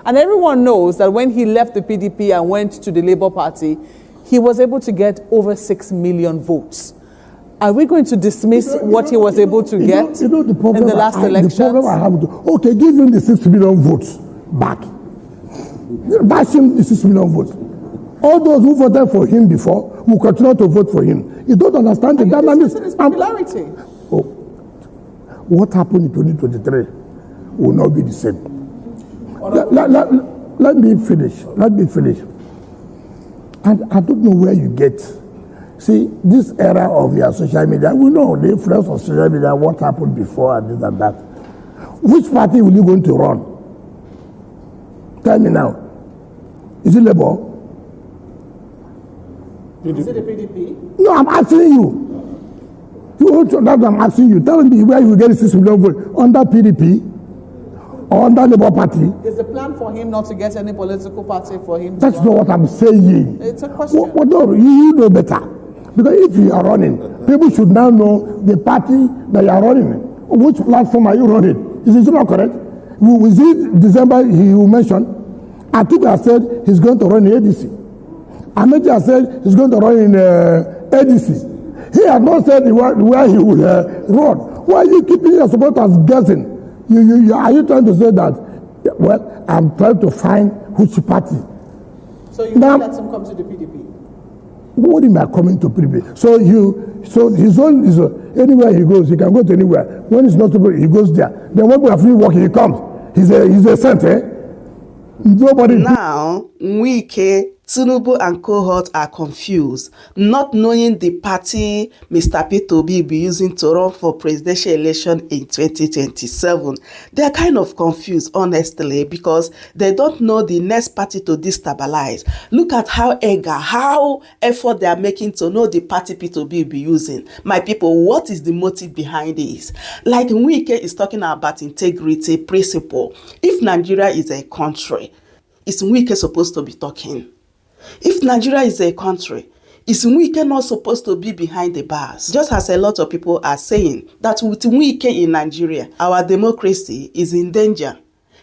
And everyone knows that when he left the PDP and went to the Labour Party, he was able to get over 6 million votes. Are we going to dismiss what he was able to get in the last elections? The problem I have okay, give him the 6 million votes back. Bash him the 6 million votes. All those who voted for him before will continue to vote for him. You don't understand the dynamics. His popularity. What happened in 2023 will not be the same. Let me finish. Let me finish. And I don't know where you get. See, this era of your social media, we know the influence of social media, what happened before and this and that. Which party will you going to run? Tell me now. Is it Labour? Is it the PDP? No, I'm asking you. I'm asking you. Tell me where you will get 6 million votes. Under PDP or under Labour Party? Is the plan for him not to get any political party for him? That's not what I'm saying. It's a question. No, you know better. Because if you are running, people should now know the party that you are running. Which platform are you running? Is it not correct? Was it December he will mention? Atiku has said he's going to run in ADC. Ameh has said he's going to run in ADC. He has not said where he will run. Why are you keeping your supporters guessing? Are you trying to say that, well, I'm trying to find which party? So you now, let him come to the PDP? What do you mean coming to PDP? So his own is anywhere he goes, he can go to anywhere. When it's not to he goes there. Then when we are free working, he comes. He's a center. Nobody. Now, Wike, Tinubu and cohort are confused, not knowing the party Mr. Peter Obi will be using to run for presidential election in 2027. They are kind of confused, honestly, because they don't know the next party to destabilize. Look at how effort they are making to know the party Peter Obi will be using. My people, what is the motive behind this? Like Wike is talking about integrity, principle. If Nigeria is a country, is Wike supposed to be talking? If Nigeria is a country, is Wike not supposed to be behind the bars? Just as a lot of people are saying that with Wike in Nigeria, our democracy is in danger.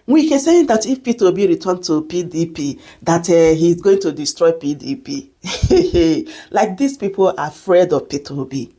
Wike saying that if Peter Obi returns to PDP, that he's going to destroy PDP. Like these people are afraid of Peter Obi.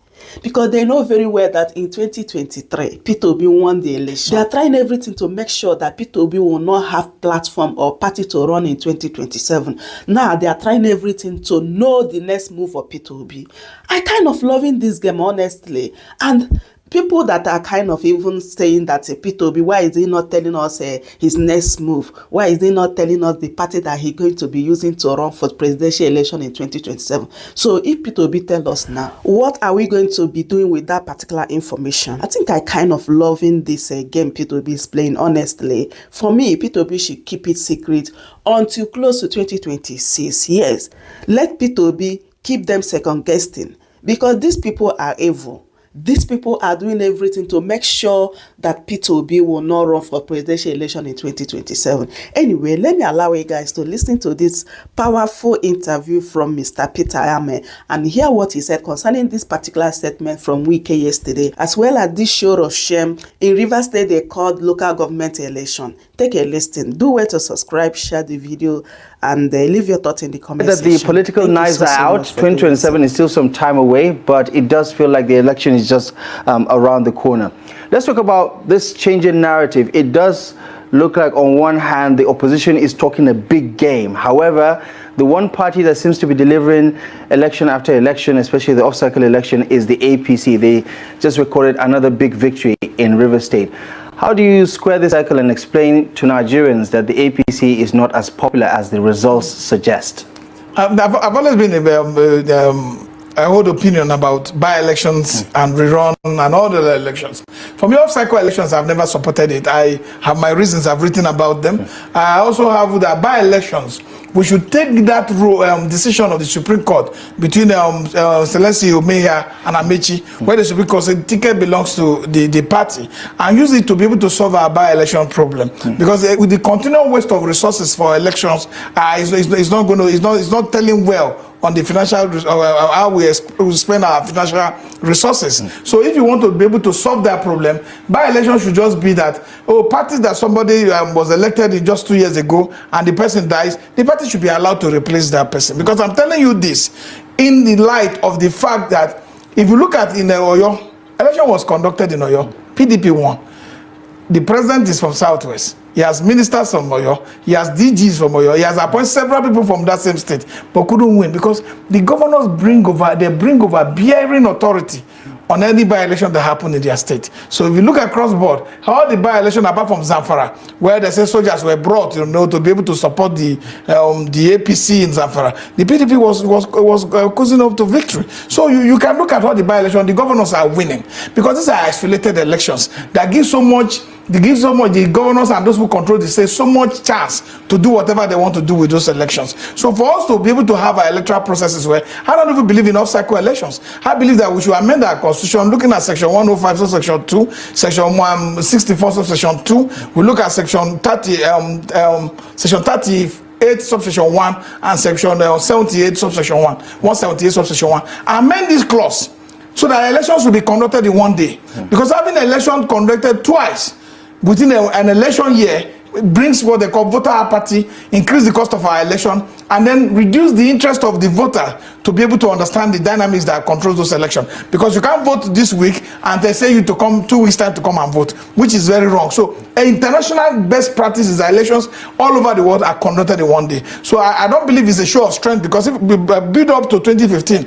Because they know very well that in 2023, Peter Obi won the election. They are trying everything to make sure that Peter Obi will not have platform or party to run in 2027. Now, they are trying everything to know the next move of Peter Obi. I kind of loving this game, honestly. And people that are kind of even saying that Peter Obi, why is he not telling us his next move? Why is he not telling us the party that he's going to be using to run for presidential election in 2027? So if Peter Obi tell us now, what are we going to be doing with that particular information? I think I kind of loving this game Peter Obi is playing, honestly. For me, Peter Obi should keep it secret until close to 2026. Yes, let Peter Obi keep them second guessing because these people are evil. These people are doing everything to make sure that Peter Obi will not run for presidential election in 2027. Anyway, let me allow you guys to listen to this powerful interview from Mr. Peter Ameh and hear what he said concerning this particular statement from Wike yesterday, as well as this show of shame in Rivers State they called local government election. Take a listen. Do well to subscribe, share the video, and leave your thoughts in the comment section. The political knives are out. 2027 is still some time away, but it does feel like the election is just around the corner. Let's talk about this changing narrative. It does look like on one hand the opposition is talking a big game. However, the one party that seems to be delivering election after election, especially the off-cycle election, is the APC. They just recorded another big victory in Rivers State. How do you square this cycle and explain to Nigerians that the APC is not as popular as the results suggest? I've always been I hold opinion about by-elections and rerun and all the elections. For me, off-cycle elections, I've never supported it. I have my reasons. I've written about them. I also have the by-elections. We should take that decision of the Supreme Court between Celeste Omeya and Amechi, where the Supreme Court said the ticket belongs to the party, and use it to be able to solve our by-election problem. Because with the continual waste of resources for elections, it's not telling well on the financial, how we spend our financial resources. So if you want to be able to solve that problem, by-election should just be that, parties that somebody was elected in just 2 years ago and the person dies, the party should be allowed to replace that person. Because I'm telling you this in the light of the fact that if you look at in Oyo, election was conducted in Oyo, PDP won. The president is from Southwest. He has ministers from Oyo. He has DGs from Oyo. He has appointed several people from that same state, but couldn't win because the governors bring over bearing authority on any by-election that happened in their state. So if you look across board, all the by-election apart from Zamfara, where they say soldiers were brought, to be able to support the APC in Zamfara, the PDP was causing up to victory. So you can look at all the by-election, the governors are winning because these are isolated elections that give so much. They give so much, the governors and those who control the state, so much chance to do whatever they want to do with those elections. So for us to be able to have our electoral processes where, I don't even believe in off-cycle elections. I believe that we should amend our constitution, looking at section 105, subsection 2, section 164, subsection 2. We look at section 38, subsection 1, and section 78, subsection 1, 178, subsection 1. Amend this clause so that elections will be conducted in one day. Because having an election conducted twice within an election year brings what they call voter apathy, increase the cost of our election, and then reduce the interest of the voter to be able to understand the dynamics that controls those elections. Because you can't vote this week and they say you to come 2 weeks time to come and vote, which is very wrong. So international best practice is that elections all over the world are conducted in one day. So I don't believe it's a show of strength, because if we build up to 2015,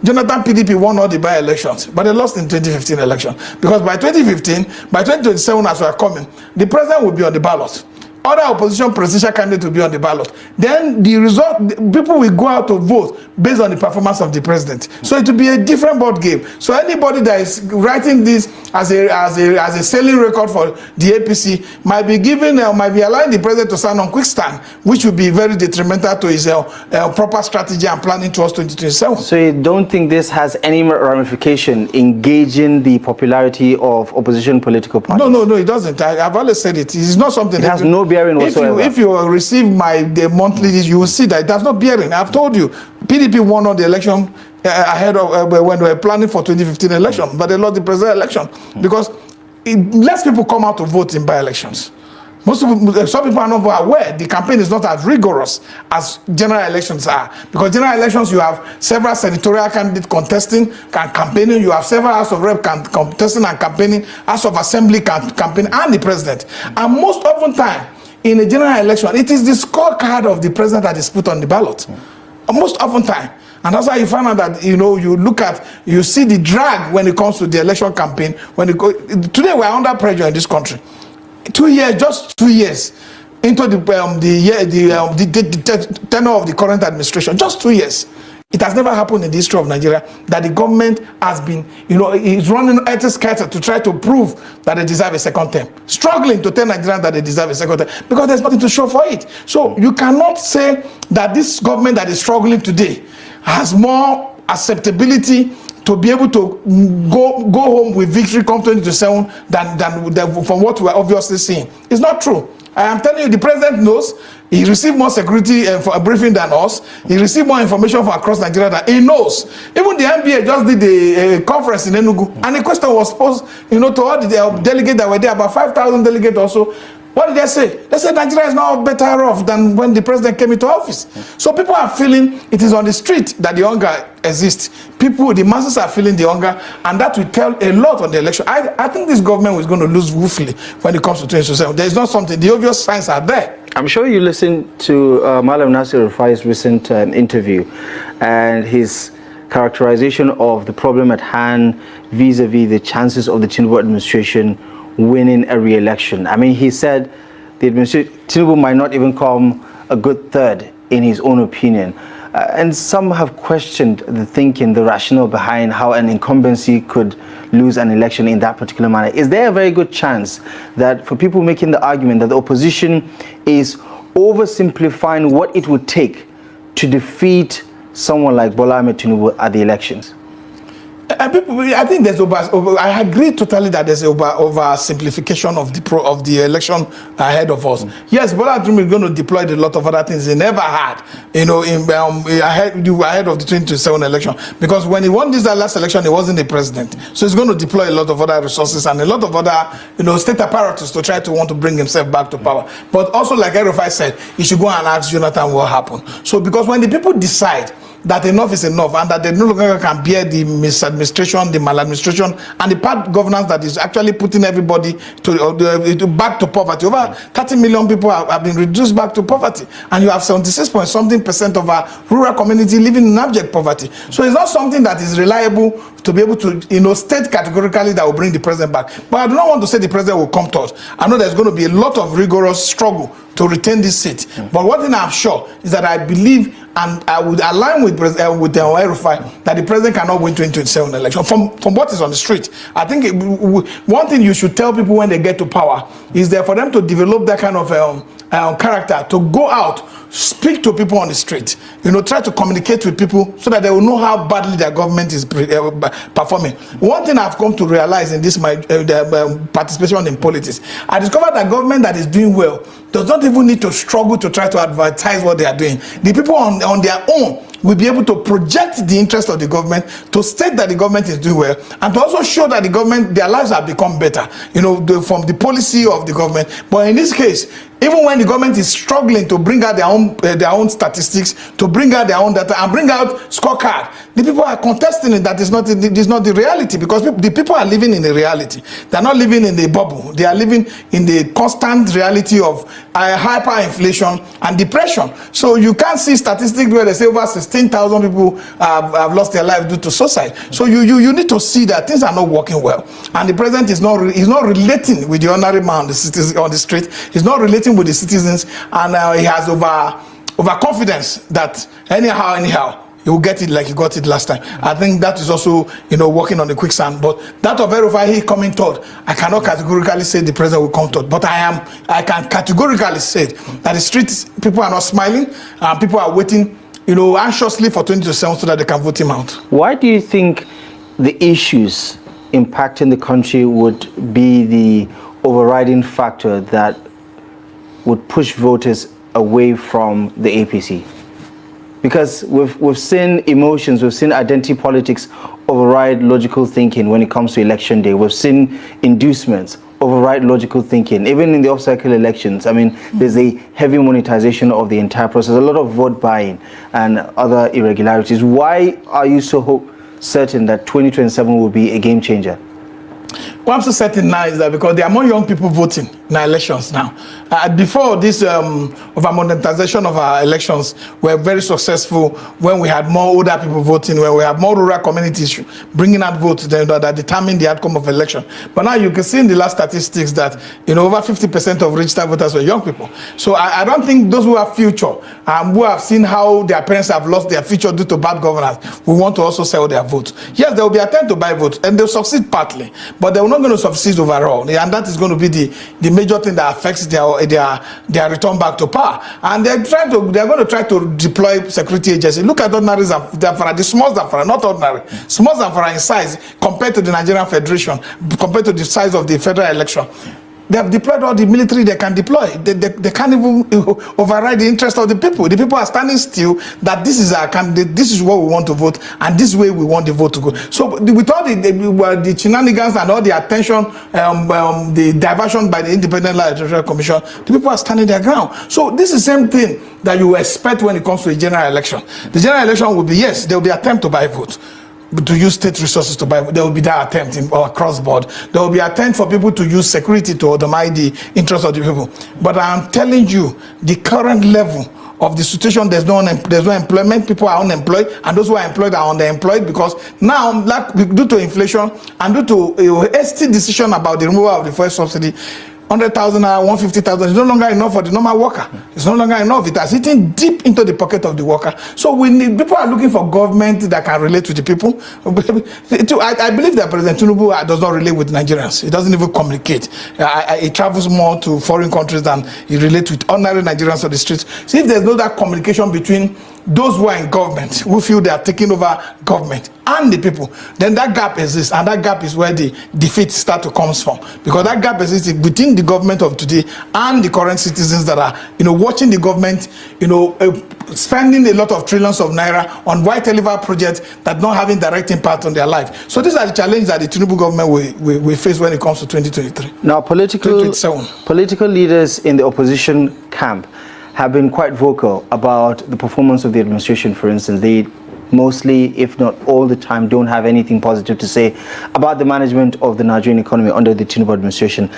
Jonathan PDP won all the by-elections, but they lost in 2015 election. Because by 2015, by 2027 as we are coming, the president will be on the ballot. Other opposition presidential candidates will be on the ballot. Then the result, people will go out to vote based on the performance of the president. So it will be a different board game. So anybody that is writing this as a selling record for the APC might be allowing the president to stand on quick stand, which will be very detrimental to his proper strategy and planning towards 2027. So you don't think this has any ramification engaging the popularity of opposition political parties? No, it doesn't. I've always said it. It's not something. It has no bearing whatsoever. If you receive the monthly, you will see that it does not bearing. I've told you, PDP won on the election ahead of when they were planning for 2015 election, but they lost the president election because less people come out to vote in by-elections. Some people are not aware the campaign is not as rigorous as general elections are, because general elections you have several senatorial candidates contesting and campaigning, you have several House of Rep contesting and campaigning, House of Assembly campaigning, and the president. And most often time in a general election, it is the scorecard of the president that is put on the ballot. Most often time. And that's why you find out that, you see the drag when it comes to the election campaign. Today we are under pressure in this country. 2 years, just 2 years into the tenure of the current administration, just 2 years. It has never happened in the history of Nigeria that the government has been, is running at a scatter to try to prove that they deserve a second term. Struggling to tell Nigerians that they deserve a second term because there's nothing to show for it. So you cannot say that this government that is struggling today has more acceptability to be able to go home with victory come 2027 than from what we are obviously seeing. It's not true. I am telling you, the president knows. He received more security for a briefing than us. He received more information from across Nigeria than he knows. Even the NBA just did a conference in Enugu, and the question was posed, to all the delegates that were there, about 5,000 delegates also. What did they say? They said Nigeria is now better off than when the president came into office. So people are feeling it is on the street that the hunger exists. The masses are feeling the hunger, and that will tell a lot on the election. I think this government is going to lose woefully when it comes to 2027. There is not something, the obvious signs are there. I'm sure you listened to Malam Nasir Rufai's recent interview and his characterization of the problem at hand vis-a-vis the chances of the Tinubu administration winning a re-election. I mean, he said the administration, Tinubu might not even come a good third in his own opinion. And some have questioned the thinking, the rationale behind how an incumbency could lose an election in that particular manner. Is there a very good chance that for people making the argument that the opposition is oversimplifying what it would take to defeat someone like Bola Ahmed Tinubu at the elections? And people, I think there's I agree totally that there's over simplification of the election ahead of us. Yes, Bola Tinubu is going to deploy a lot of other things he never had, in ahead of the 2027 election. Because when he won this last election, he wasn't the president, so he's going to deploy a lot of other resources and a lot of other state apparatus to try to want to bring himself back to power. But also, like Erufai said, he should go and ask Jonathan what happened. So because when the people decide that enough is enough and that they no longer can bear the misadministration, the maladministration, and the bad governance that is actually putting everybody to back to poverty. Over 30 million people have been reduced back to poverty, and you have 76.something% of our rural community living in abject poverty. So it's not something that is reliable to be able to state categorically that will bring the president back. But I do not want to say the president will come to us. I know there's going to be a lot of rigorous struggle to retain this seat. But one thing I'm sure is that I believe, and I would align with Erufai, that the president cannot win 2027 election. From what is on the street, I think one thing you should tell people when they get to power is that for them to develop that kind of character, to go out, speak to people on the street, try to communicate with people so that they will know how badly their government is performing. One thing I've come to realize in this my participation in politics, I discovered that government that is doing well does not even need to struggle to try to advertise what they are doing. The people on their own will be able to project the interest of the government, to state that the government is doing well, and to also show that the government, their lives have become better, from the policy of the government. But in this case, even when the government is struggling to bring out their own statistics, to bring out their own data, and bring out scorecard, the people are contesting it. That is not the reality, because the people are living in the reality. They're not living in the bubble. They are living in the constant reality of hyperinflation and depression. So you can't see statistics where they say over 16,000 people have lost their life due to suicide. So you need to see that things are not working well, and the president is not relating with the ordinary man on the street. He's not relating with the citizens, and he has overconfidence that anyhow he will get it like he got it last time. I think that is also working on the quicksand. But that of Erufai, he coming third, I cannot categorically say the president will come third, but I can categorically say that the street people are not smiling, and people are waiting anxiously for 2027 so that they can vote him out. Why do you think the issues impacting the country would be the overriding factor that would push voters away from the APC? Because we've seen emotions, we've seen identity politics override logical thinking when it comes to election day. We've seen inducements override logical thinking. Even in the off-cycle elections, there's a heavy monetization of the entire process, a lot of vote buying and other irregularities. Why are you so certain that 2027 will be a game changer? What I'm so certain now is that because there are more young people voting in our elections now. Before this over-monetization of our elections were very successful when we had more older people voting, when we had more rural communities bringing out votes that determine the outcome of election. But now you can see in the last statistics that over 50% of registered voters were young people. So I don't think those who have future, who have seen how their parents have lost their future due to bad governance, will want to also sell their votes. Yes, there will be an attempt to buy votes, and they'll succeed partly, but they're not going to succeed overall, and that is going to be the major thing that affects their return back to power. And they're going to try to deploy security agencies. Look at ordinary Zamfara, the small Zamfara, not ordinary, small Zamfara in size compared to the Nigerian Federation, compared to the size of the federal election. They have deployed all the military they can deploy. They can't even override the interest of the people. The people are standing still that this is our candidate, this is what we want to vote, and this way we want the vote to go. So with all the shenanigans and all the attention, the diversion by the Independent Electoral Commission, the people are standing their ground. So this is the same thing that you expect when it comes to a general election. The general election will be, yes, there will be an attempt to buy votes, to use state resources to buy. There will be that attempt across board. There will be an attempt for people to use security to undermine the interest of the people. But I'm telling you, the current level of the situation, there's no employment. People are unemployed, and those who are employed are underemployed, because now, due to inflation and due to a hasty decision about the removal of the fuel subsidy, 100,000 or 150,000 is no longer enough for the normal worker. It's no longer enough. It has eaten deep into the pocket of the worker. So people are looking for government that can relate to the people. I believe that President Tinubu does not relate with Nigerians. He doesn't even communicate. He travels more to foreign countries than he relates with ordinary Nigerians on the streets. So if there's no that communication between those who are in government, who feel they are taking over government, and the people, then that gap exists, and that gap is where the defeat start to come from, because that gap exists between the government of today and the current citizens that are, watching the government, spending a lot of trillions of naira on white elevator projects that not having direct impact on their life. So these are the challenges that the Tinubu government will face when it comes to 2023. Now, political leaders in the opposition camp have been quite vocal about the performance of the administration. For instance, they mostly, if not all the time, don't have anything positive to say about the management of the Nigerian economy under the Tinubu administration.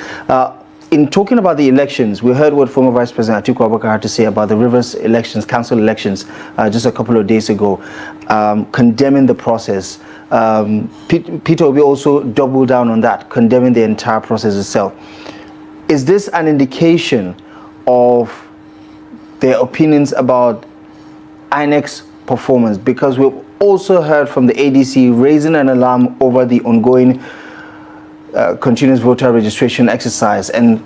In talking about the elections, we heard what former Vice President Atiku Abubakar had to say about the Rivers elections, council elections, just a couple of days ago, condemning the process. Peter Obi also doubled down on that, condemning the entire process itself. Is this an indication of their opinions about INEC's performance? Because we've also heard from the ADC raising an alarm over the ongoing continuous voter registration exercise and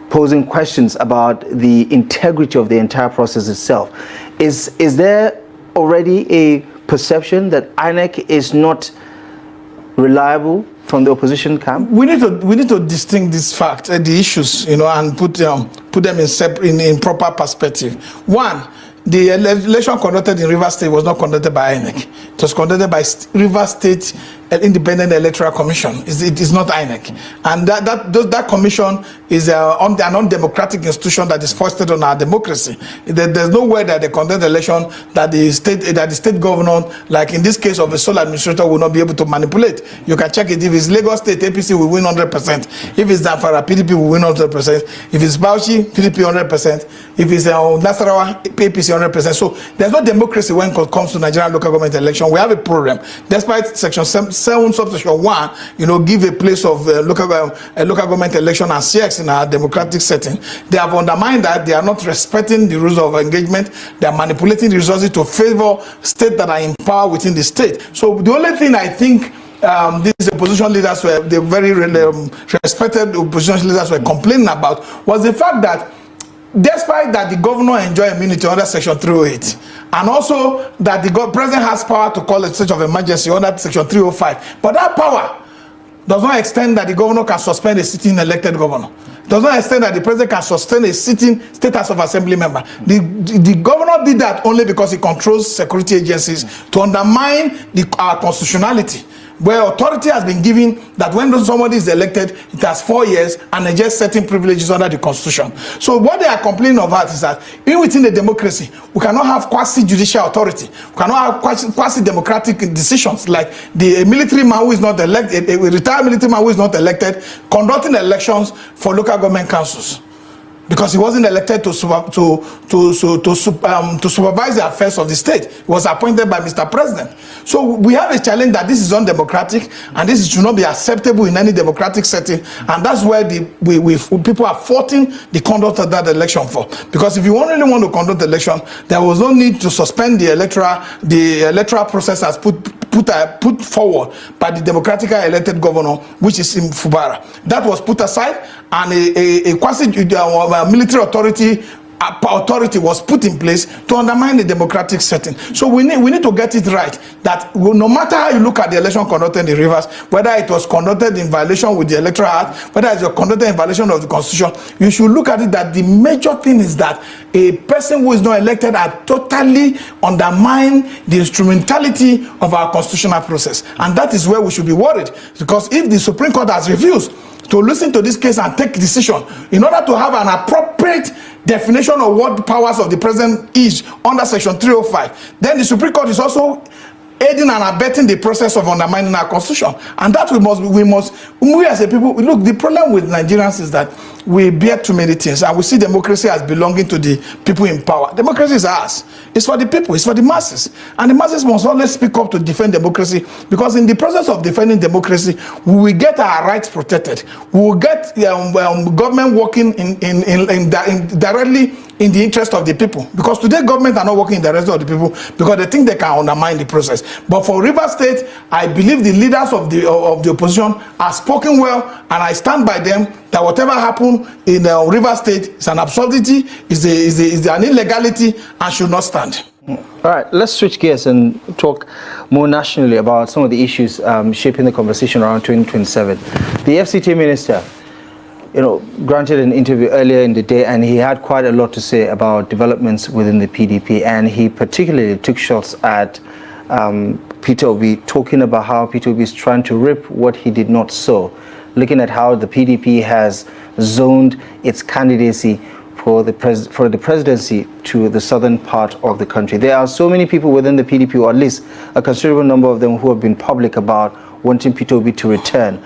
posing questions about the integrity of the entire process itself. Is there already a perception that INEC is not reliable from the opposition camp? We need to distinguish this fact, the issues, and put them in proper perspective. One, the election conducted in Rivers State was not conducted by INEC. It was conducted by Rivers State Independent Electoral Commission. It is not INEC, and that commission is an undemocratic institution that is foisted on our democracy. There's no way that they conduct the election that the state governor, like in this case of the sole administrator, will not be able to manipulate. You can check it. If it's Lagos State, APC will win 100%. If it's Zamfara, PDP will win 100%. If it's Bauchi, PDP 100%. If it's Nasarawa, APC 100%. So there's no democracy when it comes to Nigerian local government election. We have a problem. Despite Section 7, Subsection 1, give a place of local government election and CX in our democratic setting. They have undermined that. They are not respecting the rules of engagement. They are manipulating the resources to favor states that are in power within the state. So the only thing I think these opposition leaders were, the very respected opposition leaders were complaining about, was the fact that despite that the governor enjoy immunity under Section 308, and also that the president has power to call a state of emergency under Section 305, but that power does not extend that the governor can suspend a sitting elected governor. It does not extend that the president can sustain a sitting state house of assembly member. The governor did that only because he controls security agencies to undermine our constitutionality, where authority has been given that when somebody is elected, it has 4 years and they just certain privileges under the constitution. So what they are complaining about is that even within the democracy, we cannot have quasi-judicial authority. We cannot have quasi-democratic decisions, like the military man who is not elected, a retired military man who is not elected, conducting elections for local government councils, because he wasn't elected to supervise the affairs of the state. He was appointed by Mr. President. So we have a challenge that this is undemocratic, and this should not be acceptable in any democratic setting. And that's where people are faulting the conduct of that election for. Because if you really want to conduct the election, there was no need to suspend the electoral process as put forward by the democratically elected governor, which is in Fubara. That was put aside, and a quasi-military authority was put in place to undermine the democratic setting. So we need to get it right, that no matter how you look at the election conducted in Rivers, whether it was conducted in violation with the Electoral Act, whether it was conducted in violation of the Constitution, you should look at it that the major thing is that a person who is not elected has totally undermined the instrumentality of our constitutional process. And that is where we should be worried, because if the Supreme Court has refused to listen to this case and take decision in order to have an appropriate definition of what the powers of the president is under Section 305, then the Supreme Court is also aiding and abetting the process of undermining our constitution. And that we as a people, look, the problem with Nigerians is that we bear too many things, and we see democracy as belonging to the people in power. Democracy is ours. It's for the people, it's for the masses. And the masses must always speak up to defend democracy, because in the process of defending democracy, we will get our rights protected. We will get government working directly in the interest of the people, because today government are not working in the interest of the people because they think they can undermine the process. But for Rivers State, I believe the leaders of the opposition are spoken well, and I stand by them that whatever happened in Rivers State is an absurdity, is an illegality, and should not stand. All right, let's switch gears and talk more nationally about some of the issues shaping the conversation around 2027. The FCT minister, granted an interview earlier in the day, and he had quite a lot to say about developments within the PDP, and he particularly took shots at Peter Obi, talking about how Peter Obi is trying to reap what he did not sow, looking at how the PDP has zoned its candidacy for the presidency to the southern part of the country. There are so many people within the PDP, or at least a considerable number of them, who have been public about wanting Peter Obi to return.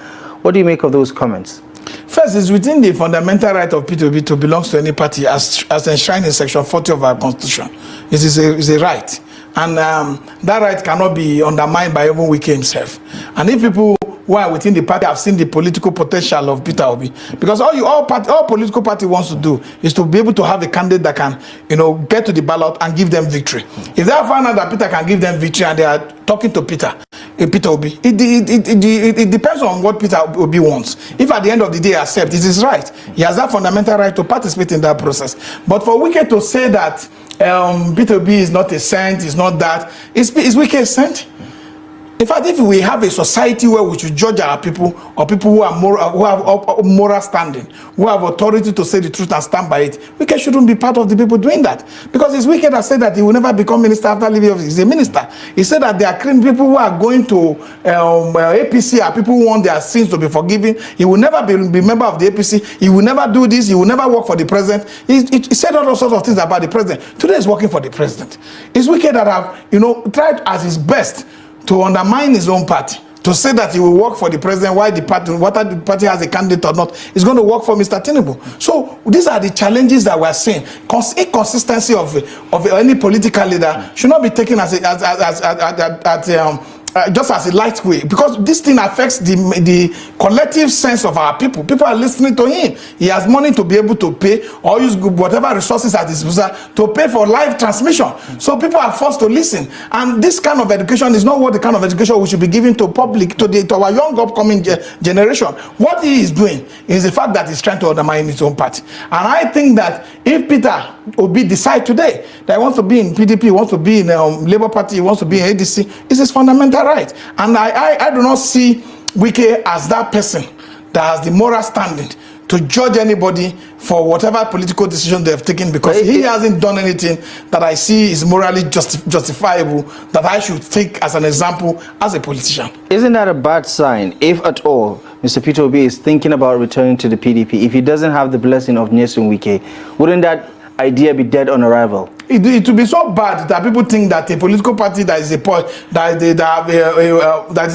What do you make of those comments? First, it's within the fundamental right of Peter Obi to belong to any party as enshrined in Section 40 of our Constitution. It is a right. And that right cannot be undermined by even Wike himself. And if people who are within the party have seen the political potential of Peter Obi, because all political party wants to do is to be able to have a candidate that can, get to the ballot and give them victory. If they have found out that Peter can give them victory and they are talking to Peter Obi, it depends on what Peter Obi wants. If at the end of the day he accepts, it is right. He has that fundamental right to participate in that process. But for Wike to say that Peter Obi is not a saint, is not that, is Wike a saint? In fact, if we have a society where we should judge our people, or people who are who have moral standing, who have authority to say the truth and stand by it, Wike shouldn't be part of the people doing that. Because it's Wike that said that he will never become minister after leaving office. He's a minister. He said that there are people who are going to APC, are people who want their sins to be forgiven. He will never be member of the APC. He will never do this. He will never work for the president. He said all sorts of things about the president. Today he's working for the president. It's Wike that have, tried as his best to undermine his own party, to say that he will work for the president, whether the party has a candidate or not, is going to work for Mr. Tinubu. So these are the challenges that we're seeing. Inconsistency of any political leader should not be taken as just as a light way, because this thing affects the collective sense of our people. People are listening to him. He has money to be able to pay or use whatever resources at his disposal to pay for live transmission. So people are forced to listen. And this kind of education is not what the kind of education we should be giving to public, to our young upcoming generation. What he is doing is the fact that he's trying to undermine his own party. And I think that if Peter Obi decide today that he wants to be in PDP, he wants to be in Labour Party, he wants to be in ADC, it's his fundamental right. And I do not see Wike as that person that has the moral standing to judge anybody for whatever political decision they have taken, because he hasn't done anything that I see is morally justifiable that I should take as an example as a politician. Isn't that a bad sign, if at all, Mr. Peter Obi is thinking about returning to the PDP? If he doesn't have the blessing of Nyesom Wike, wouldn't that idea be dead on arrival? It will be so bad that people think that a political party that is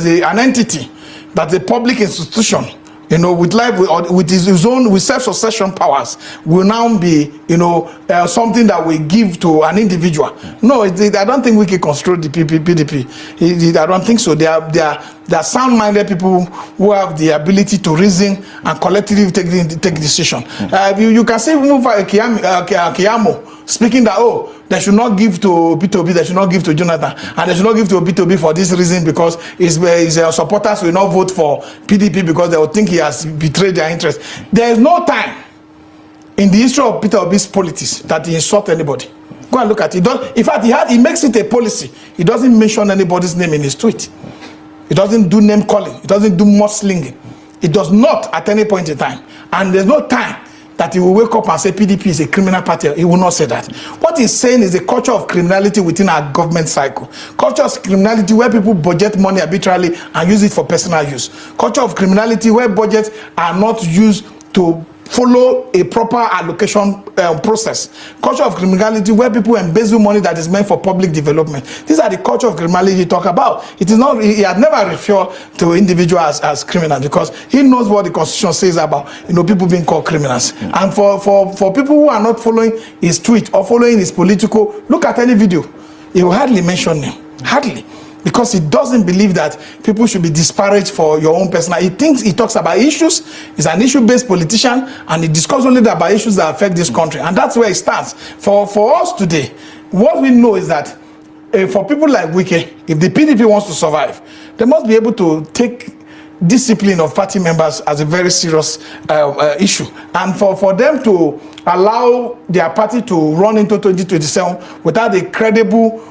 an entity, that's a public institution, with his own self-succession powers, will now be something that we give to an individual. No, I don't think we can control the PDP. I don't think so. They are sound-minded people who have the ability to reason and collectively take decision. You can see Kiyamo speaking that they should not give to Peter Obi, they should not give to Jonathan, and they should not give to Peter Obi for this reason, because his supporters will not vote for PDP because they will think he has betrayed their interest. There is no time in the history of Peter Obi's politics that he insult anybody. Go and look at it. In fact, he makes it a policy. He doesn't mention anybody's name in his tweet. He doesn't do name calling. He doesn't do mudslinging. He does not at any point in time. And there's no time that he will wake up and say PDP is a criminal party. He will not say that. What he's saying is a culture of criminality within our government cycle. Culture of criminality where people budget money arbitrarily and use it for personal use. Culture of criminality where budgets are not used to follow a proper allocation process. Culture of criminality where people embezzle money that is meant for public development. These are the culture of criminality he talk about. It is not, he had never referred to individuals as criminals, because he knows what the Constitution says about people being called criminals. And for people who are not following his tweet or following his political, look at any video, he will hardly mention him. Hardly. Because he doesn't believe that people should be disparaged for your own personal. He thinks he talks about issues. He's an issue-based politician, and he discusses only about issues that affect this country. And that's where it starts. For us today, what we know is that for people like Wike, if the PDP wants to survive, they must be able to take discipline of party members as a very serious issue. And for them to allow their party to run into 2027 without a credible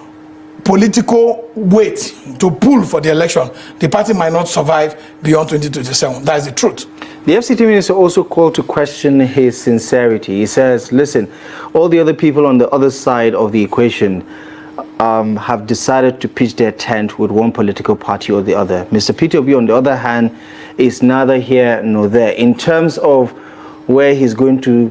political weight to pull for the election, the party might not survive beyond 2027. That is the truth. The FCT minister also called to question his sincerity. He says, listen, all the other people on the other side of the equation have decided to pitch their tent with one political party or the other. Mr. Peter Obi, on the other hand, is neither here nor there in terms of where he's going to,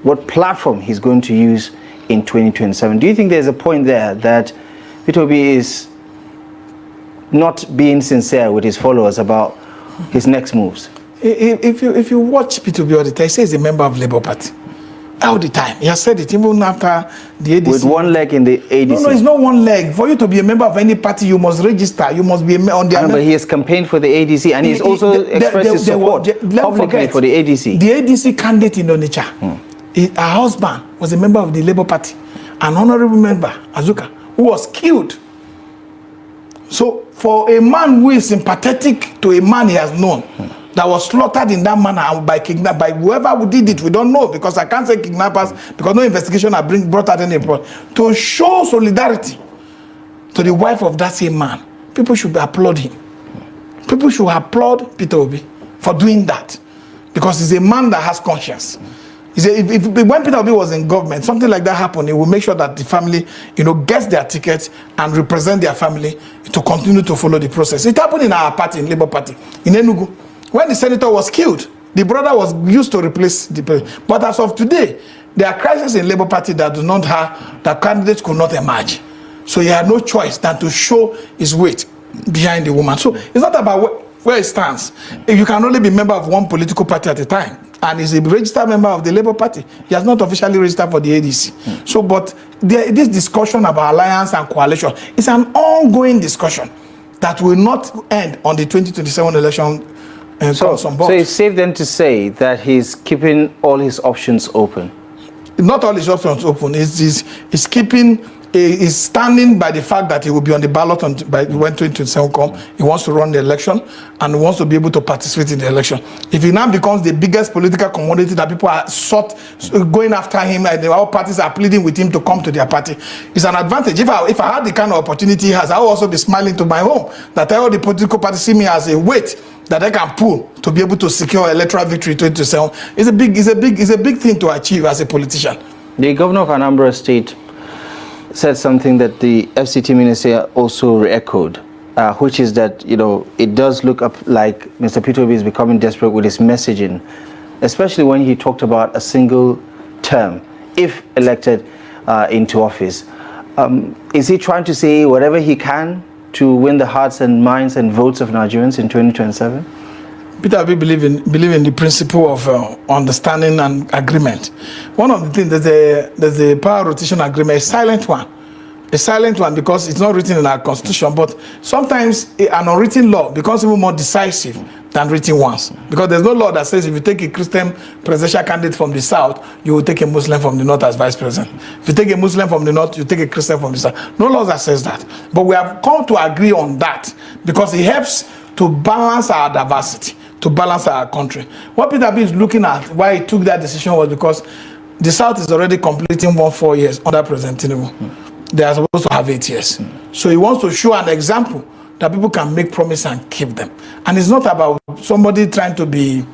what platform he's going to use in 2027. Do you think there's a point there that Peter Obi is not being sincere with his followers about his next moves? If you watch Peter Obi all the time, he says he's a member of Labour Party. All the time. He has said it even after the ADC. With one leg in the ADC. No, it's not one leg. For you to be a member of any party, you must register. You must be on the... But he has campaigned for the ADC and he's also expressed his support publicly for the ADC. The ADC candidate in Onitsha, her husband was a member of the Labour Party, an honorable member, Azuka, who was killed. So for a man who is sympathetic to a man he has known, that was slaughtered in that manner by whoever who did it, we don't know, because I can't say kidnappers, because no investigation have brought out any report. To show solidarity to the wife of that same man, people should applaud him. People should applaud Peter Obi for doing that, because he's a man that has conscience. When Peter Obi was in government, something like that happened, he will make sure that the family, gets their tickets and represent their family to continue to follow the process. It happened in our party, in Labour Party, in Enugu. When the senator was killed, the brother was used to replace the president. But as of today, there are crises in Labour Party that do not have, that candidates could not emerge. So he had no choice than to show his weight behind the woman. So it's not about where it stands. You can only be member of one political party at a time. And he's a registered member of the Labour Party. He has not officially registered for the ADC. So, but this discussion about alliance and coalition is an ongoing discussion that will not end on the 2027 election. So it's safe then to say that he's keeping all his options open? Not all his options open. He's keeping... He's standing by the fact that he will be on the ballot when 2027 comes. He wants to run the election and he wants to be able to participate in the election. If he now becomes the biggest political commodity that people are going after him, and all parties are pleading with him to come to their party, it's an advantage. If I had the kind of opportunity he has, I will also be smiling to my home that all the political parties see me as a weight that I can pull to be able to secure electoral victory 2027. It's a big thing to achieve as a politician. The governor of Anambra State said something that the FCT minister also re-echoed, which is that, it does look up like Mr. Peter Obi is becoming desperate with his messaging, especially when he talked about a single term, if elected into office. Is he trying to say whatever he can to win the hearts and minds and votes of Nigerians in 2027? Peter Obi believe in the principle of understanding and agreement. One of the things, there's a power rotation agreement, a silent one because it's not written in our constitution, but sometimes an unwritten law becomes even more decisive than written ones, because there's no law that says if you take a Christian presidential candidate from the south, you will take a Muslim from the north as vice president. If you take a Muslim from the north, you take a Christian from the south. No law that says that, but we have come to agree on that because it helps to balance our diversity, to balance our country. What Peter Obi is looking at, why he took that decision, was because the South is already completing 4 years under President Tinubu. They are supposed to have 8 years. So he wants to show an example that people can make promise and keep them. And it's not about somebody trying to be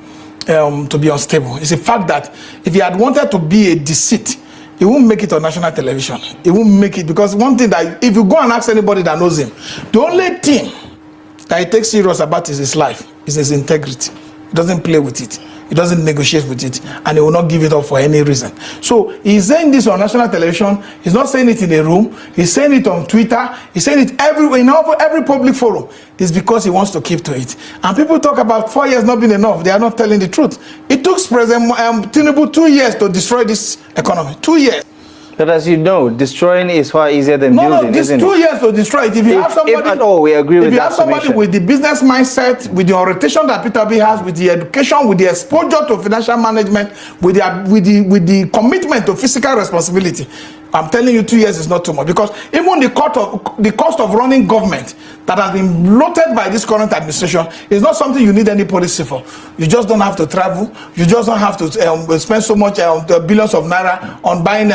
unstable. It's a fact that if he had wanted to be a deceit, he won't make it on national television. He won't make it, because one thing that, if you go and ask anybody that knows him, the only thing that he takes serious about is his life, is his integrity. He doesn't play with it. He doesn't negotiate with it, and he will not give it up for any reason. So he's saying this on national television. He's not saying it in a room. He's saying it on Twitter. He's saying it everywhere, in every public forum. It's because he wants to keep to it. And people talk about 4 years not being enough. They are not telling the truth. It took President Tinubu 2 years to destroy this economy. 2 years. But as you know, destroying is far easier than building. No, this 2 years to destroy it. If at all, we agree with that. If you have somebody with the business mindset, with the orientation that Peter Obi has, with the education, with the exposure to financial management, with the commitment to fiscal responsibility, I'm telling you, 2 years is not too much, because even the cost of running government that has been bloated by this current administration is not something you need any policy for. You just don't have to travel. You just don't have to spend so much billions of naira on buying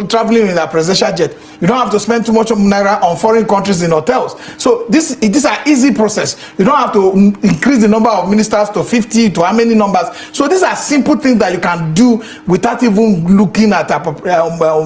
traveling in a presidential jet. You don't have to spend too much naira on foreign countries in hotels. So these are easy process. You don't have to increase the number of ministers to 50, to how many numbers. So these are simple things that you can do without even looking at a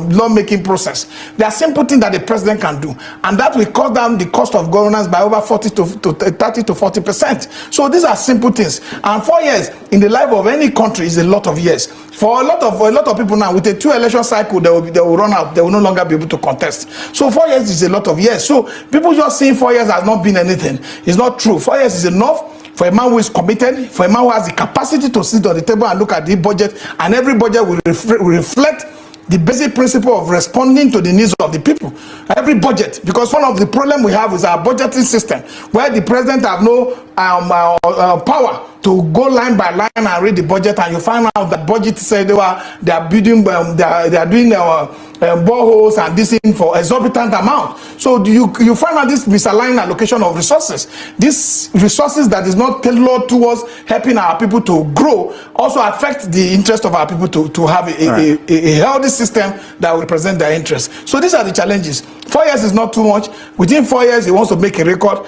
lawmaking process. There are simple things that the president can do, and that will cut down the cost of governance by over 30 to 40%. So these are simple things. And 4 years in the life of any country is a lot of years. For a lot of people now, with a 2 election cycle, they will run out. They will no longer be able to contest. So 4 years is a lot of years. So people just seeing 4 years has not been anything. It's not true. 4 years is enough for a man who is committed, for a man who has the capacity to sit on the table and look at the budget, and every budget will reflect the basic principle of responding to the needs of the people. Every budget, because one of the problems we have is our budgeting system, where the president have no power to go line by line and read the budget, and you find out that budget said they are building, they are doing boreholes and this thing for exorbitant amount. So you find out this misaligned allocation of resources. These resources that is not tailored towards helping our people to grow also affect the interest of our people to have a healthy system that will represent their interests. So these are the challenges. 4 years is not too much. Within 4 years, he wants to make a record.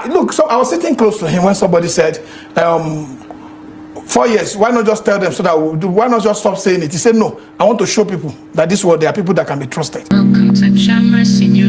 Look, so I was sitting close to him when somebody said, 4 years, why not just tell them, so that why not just stop saying it? He said, no, I want to show people that this world, there are people that can be trusted. Welcome to Shamra Senior.